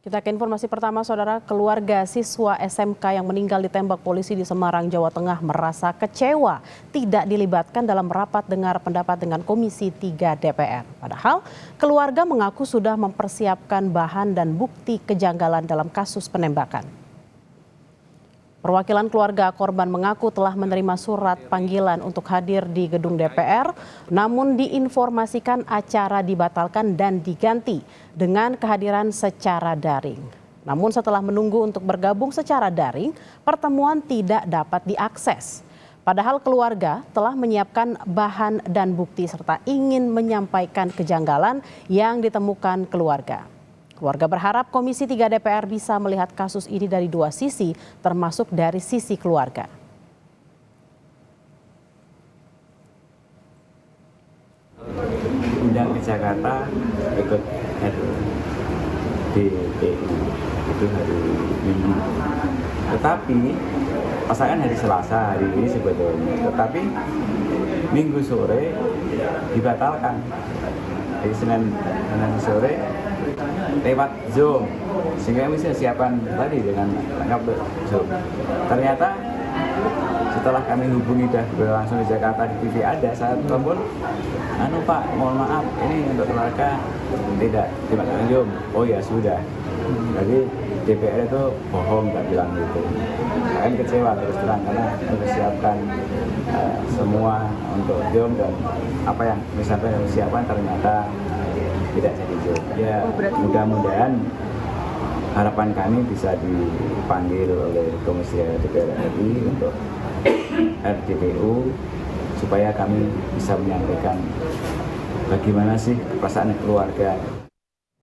Kita ke informasi pertama, saudara. Keluarga siswa SMK yang meninggal ditembak polisi di Semarang, Jawa Tengah merasa kecewa tidak dilibatkan dalam rapat dengar pendapat dengan Komisi 3 DPR. Padahal keluarga mengaku sudah mempersiapkan bahan dan bukti kejanggalan dalam kasus penembakan. Perwakilan keluarga korban mengaku telah menerima surat panggilan untuk hadir di gedung DPR, namun diinformasikan acara dibatalkan dan diganti dengan kehadiran secara daring. Namun setelah menunggu untuk bergabung secara daring, pertemuan tidak dapat diakses. Padahal keluarga telah menyiapkan bahan dan bukti serta ingin menyampaikan kejanggalan yang ditemukan keluarga. Keluarga berharap Komisi 3 DPR bisa melihat kasus ini dari dua sisi, termasuk dari sisi keluarga. Undang ke Jakarta ikut DPU itu hari Minggu. Tetapi pasangan hari Selasa hari ini sebetulnya. Tetapi Minggu sore dibatalkan. Di Senin sore lewat Zoom, sehingga kami bisa siapkan tadi dengan lengkap Zoom. Ternyata setelah kami hubungi langsung di Jakarta di TV ada, saat telepon, Pak, mohon maaf, ini untuk keluarga tidak dimakan Zoom. Oh ya sudah. Jadi DPR itu bohong, tak bilang gitu. Kami kecewa terus terang karena mempersiapkan semua untuk Zoom dan apa yang misalnya kami siapkan ternyata tidak jadi Zoom. Ya mudah-mudahan harapan kami bisa dipanggil oleh Komisi DPR RI untuk RDPU supaya kami bisa menyampaikan bagaimana sih perasaan keluarga.